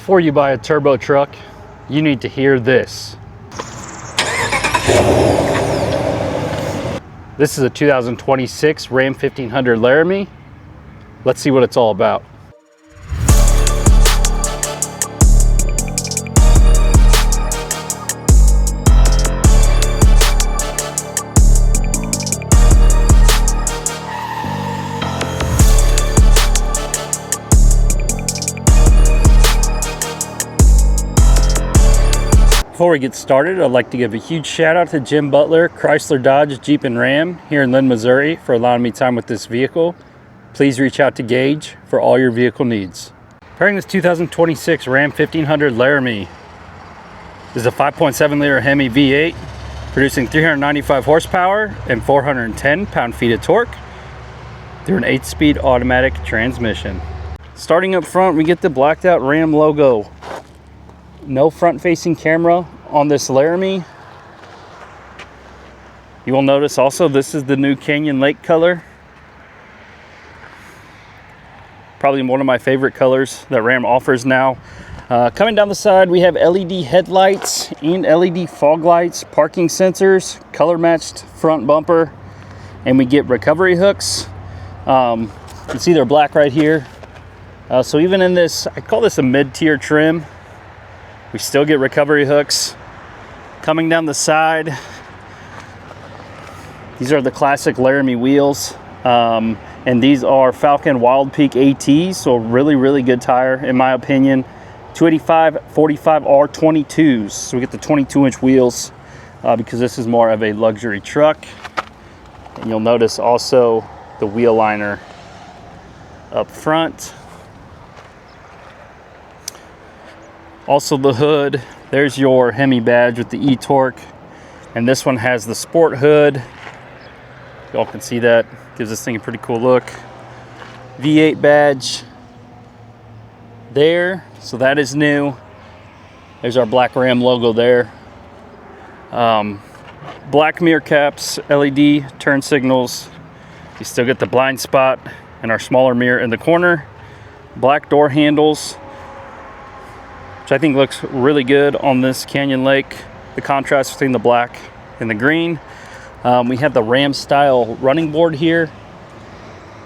Before you buy a turbo truck, you need to hear this. This is a 2026 Ram 1500 Laramie. Let's see what it's all about. Before we get started, I'd like to give a huge shout out to Jim Butler, Chrysler, Dodge, Jeep, and Ram here in Linn, Missouri for allowing me time with this vehicle. Please reach out to Gage for all your vehicle needs. Pairing this 2026 Ram 1500 Laramie. This is a 5.7 liter HEMI V8 producing 395 horsepower and 410 pound-feet of torque through an 8-speed automatic transmission. Starting up front, we get the blacked out Ram logo. No front-facing camera on this Laramie. You will notice also this is the new Canyon Lake color. Probably one of my favorite colors that Ram offers now. Coming down the side, we have LED headlights and LED fog lights, parking sensors, color-matched front bumper, and we get recovery hooks. You can see they're black right here. So even in this, I call this a mid-tier trim, we still get recovery hooks. Coming down the side, these are the classic Laramie wheels. And these are Falcon Wild Peak ATs, so really good tire in my opinion. 285 45 R22s, so we get the 22-inch wheels because this is more of a luxury truck. And you'll notice also the wheel liner up front. Also the hood, there's your HEMI badge with the e-torque, and this one has the sport hood. Y'all can see that, gives this thing a pretty cool look. V8 badge there, so that is new. There's our black Ram logo there. Black mirror caps, LED turn signals. You still get the blind spot and our smaller mirror in the corner. Black door handles, which I think looks really good on this Canyon Lake. The contrast between the black and the green. We have the Ram style running board here.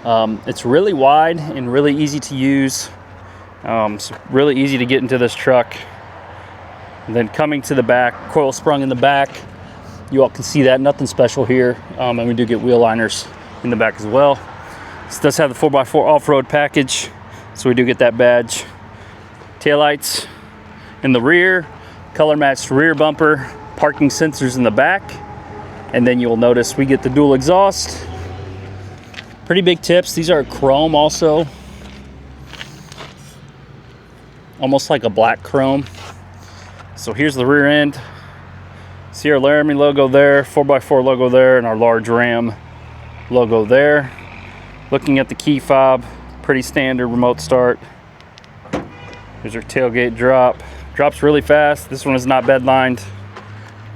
It's really wide and really easy to use. It's really easy to get into this truck. And then coming to the back, coil sprung in the back. You all can see that, nothing special here. And we do get wheel liners in the back as well. This does have the 4x4 off-road package, so we do get that badge. Taillights in the rear, color matched rear bumper, parking sensors in the back, and then you'll notice we get the dual exhaust. Pretty big tips. These are chrome also, almost like a black chrome. So here's the rear end. See our Laramie logo there, 4x4 logo there, and our large Ram logo there. Looking at the key fob, pretty standard remote start. Here's our tailgate drop. Drops really fast. This one is not bed lined,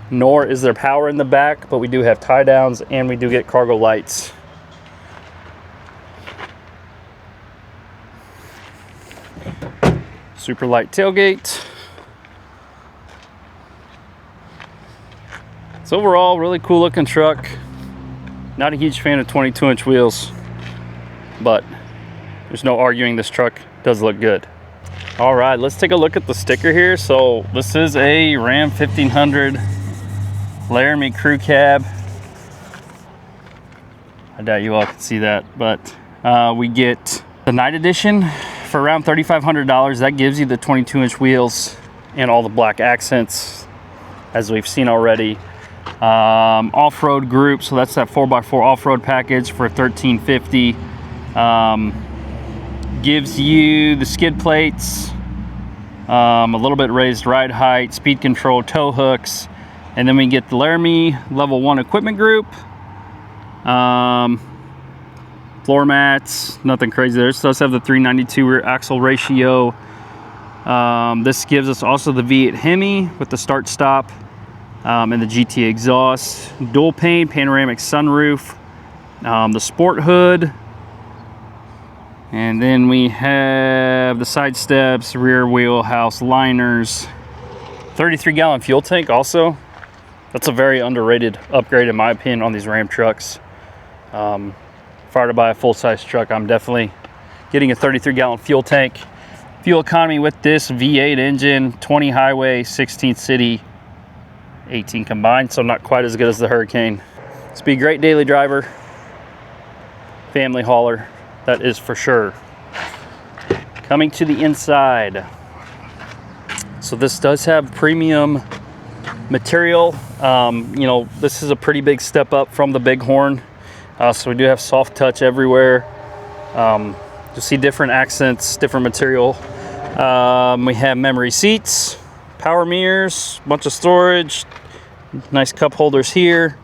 nor is there power in the back, but we do have tie downs and we do get cargo lights. Super light tailgate. So overall, really cool looking truck. Not a huge fan of 22-inch wheels, but there's no arguing this truck does look good. All right, let's take a look at the sticker here. So this is a Ram 1500 Laramie crew cab. I doubt you all can see that, but we get the night edition for around $3,500. That gives you the 22-inch wheels and all the black accents, as we've seen already. Off-road group, so that's that 4x4 off-road package for $1,350. Gives you the skid plates, a little bit raised ride height, speed control, tow hooks, and then we get the Laramie level 1 equipment group, floor mats, nothing crazy there. It does have the 392 rear axle ratio. This gives us also the V8 HEMI with the start stop and the GT exhaust, dual pane panoramic sunroof, the sport hood. And then we have the side steps, rear wheelhouse liners, 33-gallon fuel tank also. That's a very underrated upgrade in my opinion on these Ram trucks. If I were to buy a full-size truck, I'm definitely getting a 33-gallon fuel tank. Fuel economy with this V8 engine, 20 highway, 16 city, 18 combined, so not quite as good as the Hurricane. It's be a great daily driver, family hauler, that is for sure. Coming to the inside. So this does have premium material. You know, this is a pretty big step up from the Bighorn. So we do have soft touch everywhere. You'll see different accents, different material. We have memory seats, power mirrors, bunch of storage, nice cup holders here.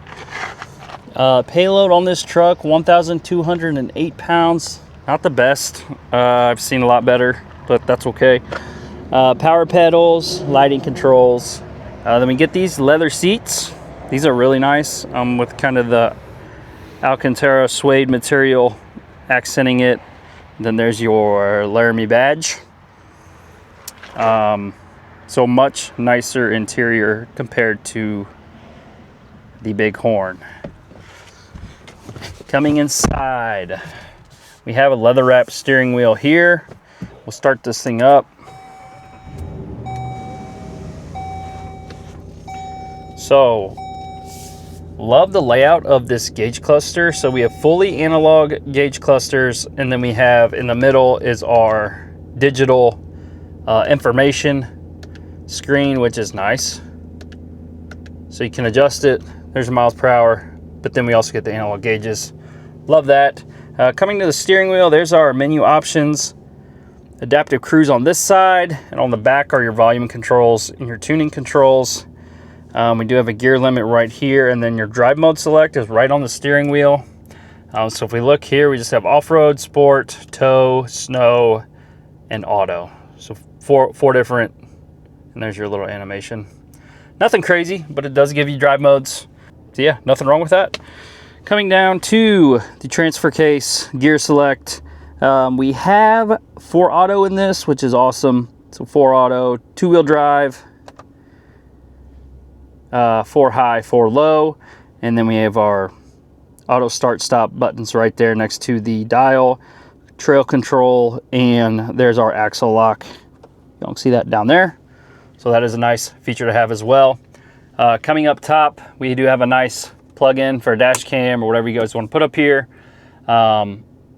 Payload on this truck, 1,208 pounds. Not the best. I've seen a lot better, but that's okay. Power pedals, lighting controls. Then we get these leather seats. These are really nice, with kind of the Alcantara suede material accenting it. Then there's your Laramie badge. So much nicer interior compared to the Bighorn. Coming inside, we have a leather wrapped steering wheel here. We'll start this thing up. So, love the layout of this Gage cluster. So we have fully analog Gage clusters, and then we have in the middle is our digital information screen, which is nice. So you can adjust it. There's your miles per hour, but then we also get the analog gauges. Love that. Coming to the steering wheel, there's our menu options. Adaptive cruise on this side, and on the back are your volume controls and your tuning controls. We do have a gear limit right here, and then your drive mode select is right on the steering wheel. So if we look here, we just have off-road, sport, tow, snow, and auto. So four different, and there's your little animation. Nothing crazy, but it does give you drive modes. So yeah, nothing wrong with that. Coming down to the transfer case, gear select. We have 4 auto in this, which is awesome. So 4 auto, 2-wheel drive, 4 high, 4 low, and then we have our auto start stop buttons right there next to the dial, trail control, and there's our axle lock. You don't see that down there, so that is a nice feature to have as well. Coming up top, we do have a nice plug-in for a dash cam or whatever you guys want to put up here.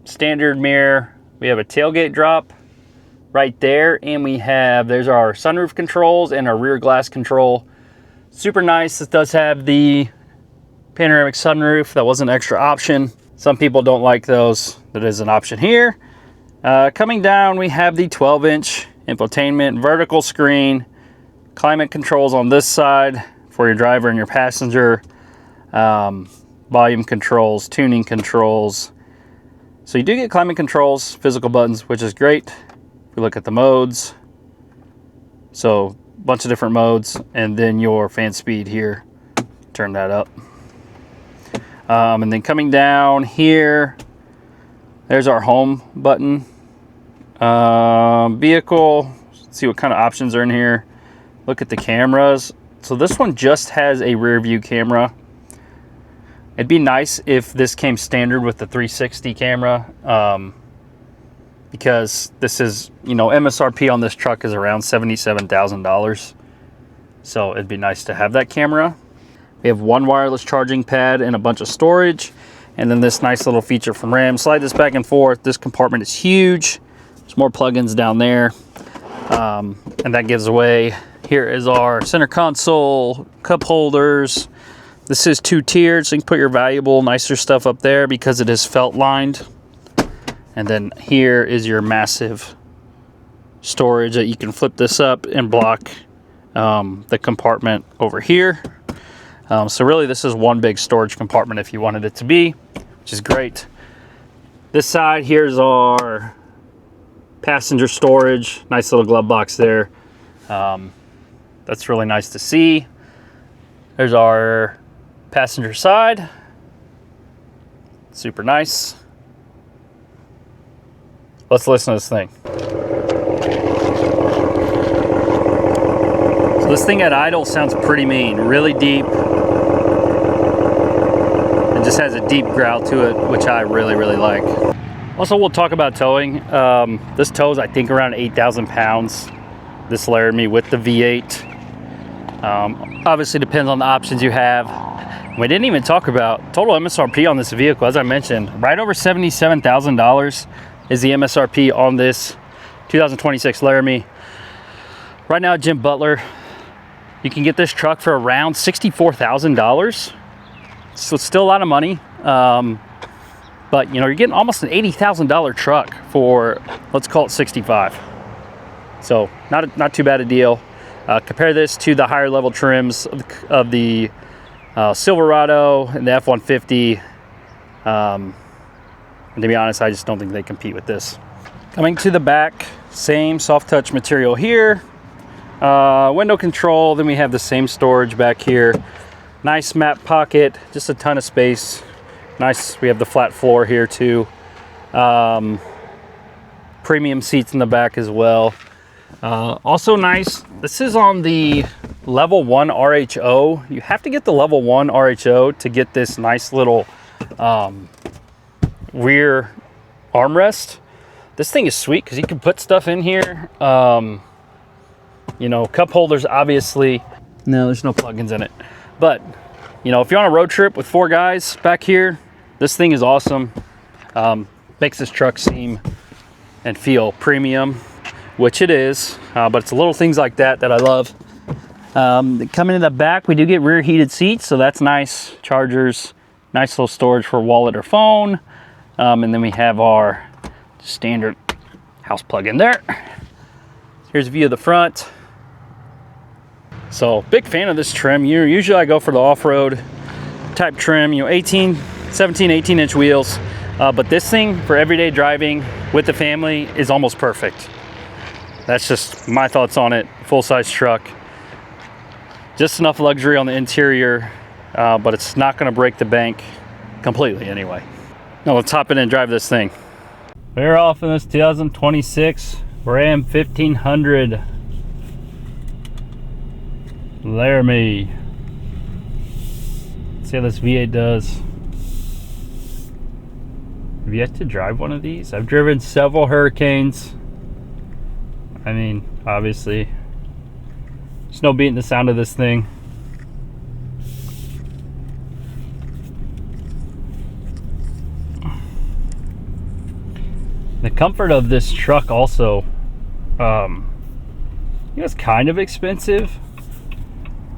Standard mirror. We have a tailgate drop right there, and there's our sunroof controls and our rear glass control. Super nice. This does have the panoramic sunroof. That was an extra option. Some people don't like those. That is an option here. Coming down, we have the 12-inch infotainment, vertical screen, climate controls on this side for your driver and your passenger, volume controls, tuning controls. So you do get climate controls, physical buttons, which is great. If we look at the modes, so bunch of different modes, and then your fan speed here, turn that up. And then coming down here, there's our home button. Vehicle, let's see what kind of options are in here. Look at the cameras. So this one just has a rear view camera. It'd be nice if this came standard with the 360 camera, because this is, you know, MSRP on this truck is around $77,000. So it'd be nice to have that camera. We have 1 wireless charging pad and a bunch of storage. And then this nice little feature from Ram. Slide this back and forth. This compartment is huge. There's more plugins down there. And that gives away, here is our center console, cup holders. This is 2-tiered, so you can put your valuable, nicer stuff up there because it is felt lined. And then here is your massive storage that you can flip this up and block the compartment over here. So really this is one big storage compartment if you wanted it to be, which is great. This side, here's our passenger storage. Nice little glove box there. That's really nice to see. There's our passenger side. Super nice. let's listen to this thing. So this thing at idle sounds pretty mean, really deep. It just has a deep growl to it, which I really, really like. Also, we'll talk about towing. This tows, I think, around 8,000 pounds. This Laramie with the V8. Obviously depends on the options you have. We didn't even talk about total MSRP on this vehicle. As I mentioned, right over $77,000 is the MSRP on this 2026 Laramie. Right now at Jim Butler, you can get this truck for around $64,000. So it's still a lot of money. But you know, you're getting almost an $80,000 truck for, let's call it 65. So not too bad a deal. Compare this to the higher level trims of the Silverado and the F-150. And to be honest, I just don't think they compete with this. Coming to the back, same soft touch material here. Window control, then we have the same storage back here. Nice map pocket, just a ton of space. Nice, we have the flat floor here too. Premium seats in the back as well. Also nice, this is on the level 1 RHO. You have to get the level 1 RHO to get this nice little rear armrest. This thing is sweet because you can put stuff in here. You know, cup holders, obviously. No, there's no plugins in it. But, you know, if you're on a road trip with 4 guys back here, this thing is awesome. Makes this truck seem and feel premium, which it is, but it's little things like that I love. Coming in the back, we do get rear heated seats, so that's nice. Chargers, nice little storage for wallet or phone. And then we have our standard house plug in there. Here's a view of the front. So big fan of this trim. Usually I go for the off-road type trim, you know, 17, 18 inch wheels. But this thing for everyday driving with the family is almost perfect. That's just my thoughts on it. Full-size truck. Just enough luxury on the interior, but it's not going to break the bank completely anyway. Now let's hop in and drive this thing. We're off in this 2026 Ram 1500 Laramie. Let's see how this V8 does. Have yet to drive one of these. I've driven several Hurricanes. I mean, obviously, there's no beating the sound of this thing. The comfort of this truck also, you know, it's kind of expensive,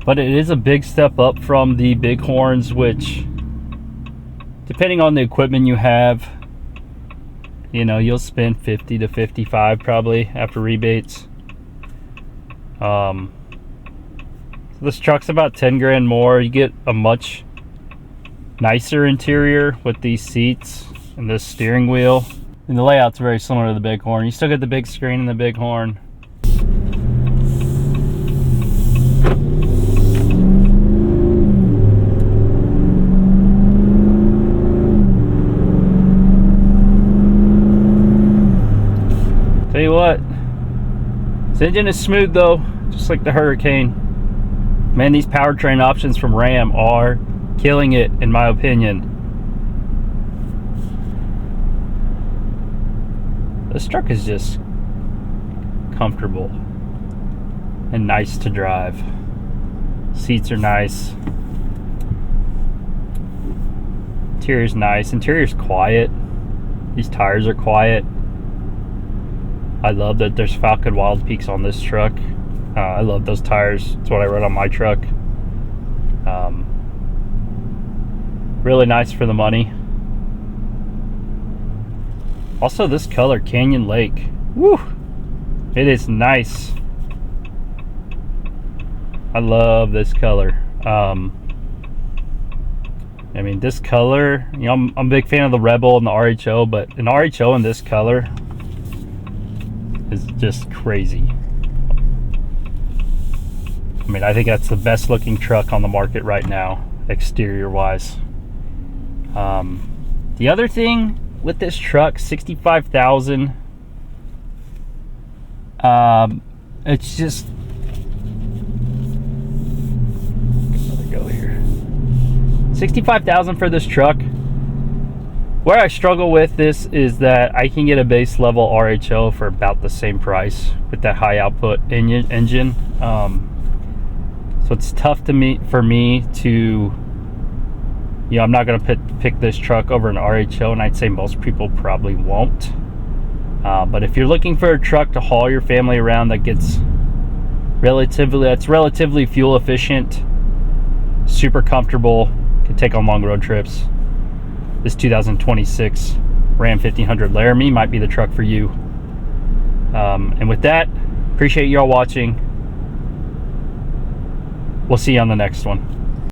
but it is a big step up from the Bighorns, which, depending on the equipment you have, you know, you'll spend 50 to 55 probably after rebates. So this truck's about 10 grand more. You get a much nicer interior with these seats and this steering wheel. And the layout's very similar to the Bighorn. You still get the big screen in the Bighorn. Tell you what, this engine is smooth though, just like the Hurricane. Man, these powertrain options from Ram are killing it, in my opinion. This truck is just comfortable and nice to drive. Seats are nice. Interior's nice. Interior's quiet. These tires are quiet. I love that there's Falcon Wild Peaks on this truck. I love those tires. It's what I run on my truck. Really nice for the money. Also, this color, Canyon Lake. Woo! It is nice. I love this color. I mean, this color, you know, I'm a big fan of the Rebel and the RHO, but an RHO in this color is just crazy. I mean, I think that's the best looking truck on the market right now, exterior wise. The other thing with this truck, $65,000, It's just, let go here. $65,000 for this truck. Where I struggle with this is that I can get a base level RHO for about the same price with that high output engine. So it's tough for me to, I'm not going to pick this truck over an RHO, and I'd say most people probably won't. But if you're looking for a truck to haul your family around that's relatively fuel efficient, super comfortable, can take on long road trips, this 2026 Ram 1500 Laramie might be the truck for you. And with that, appreciate y'all watching. We'll see you on the next one.